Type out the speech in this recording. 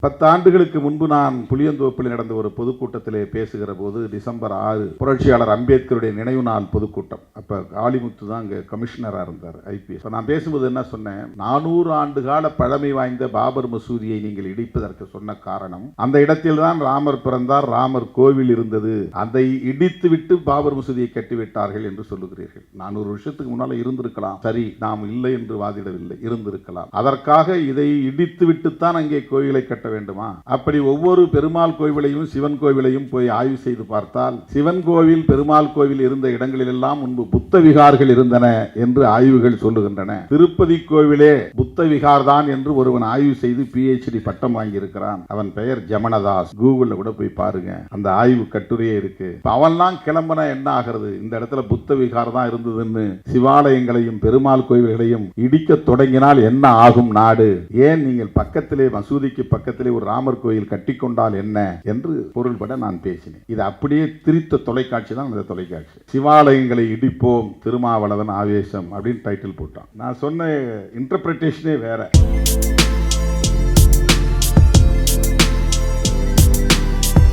10 ஆண்டுகளுக்கு முன்பு நான் புளியந்தோப்பில் நடந்த ஒரு பொதுக்கூட்டத்திலே பேசுகிற போது டிசம்பர் 6 புரட்சியாளர் அம்பேத்கருடைய நினைவு நாள் பொதுக்கூட்டம். அப்ப காளிமுத்து தான் அங்கே கமிஷனரா இருந்தார், ஐபிஎஸ். நான் பேசும்போது என்ன சொன்னேன், 400 ஆண்டு கால பழமை வாய்ந்த பாபர் மசூதியை நீங்கள் இடிப்பதற்கு சொன்ன காரணம், அந்த இடத்தில் தான் ராமர் பிறந்தார், ராமர் கோவில் இருந்தது, அதை இடித்து விட்டு பாபர் மசூதியை கட்டிவிட்டார்கள் என்று சொல்லுகிறீர்கள். 400 வருஷத்துக்கு முன்னால இருந்திருக்கலாம், சரி, நாம் இல்லை என்று வாதிடவில்லை, இருந்திருக்கலாம். அதற்காக இதை இடித்து விட்டுத்தான் அங்கே கோயிலை கட்ட வேண்டுமா? அப்படி ஒவ்வொரு பெருமாள் கோவிலையும் சிவன் கோவிலையும் போய் ஆய்வு செய்து பார்த்தால், சிவன் கோவில் பெருமாள் கோவில் இருந்த இடங்களில் எல்லாம் முன்பு புத்த விகார்கள் இருந்தன என்று ஆய்வுகள் சொல்லுகின்றன. திருப்பதி கோவிலே புத்த விகார் தான் என்று ஒருவன் ஆய்வு செய்து PhD பட்டம் வாங்கியிருக்கிறான். அவன் பெயர் ஜமனதாஸ். கூகுள்ல கூட போய் பாருங்க, அந்த ஆய்வு கட்டுரையே இருக்கு. அவன்லாம் கிளம்புனா என்ன ஆகிறது? இந்த இடத்துல புத்த விகார் தான் இருந்ததுன்னு சிவாலயங்களையும் பெருமாள் கோவில்களையும் இடிக்க தொடங்கினால் என்ன ஆகும் நாடு? ஏன் நீங்கள் பக்கத்திலே மசூதிக்கு பக்கத்திலே ஒரு ராமர் கோயில் கட்டிக்கொண்டால் என்ன என்று பொருள்பட நான் பேசினேன். இது அப்படியே திரித்த தொலைக்காட்சி தான் இந்த தொலைக்காட்சி. சிவாலயங்களை இடிப்போம், திருமாவளவன் ஆவேசம் அப்படின்னு டைட்டில் போட்டான். நான் சொன்ன இன்டர்பிரேஷனே வேற.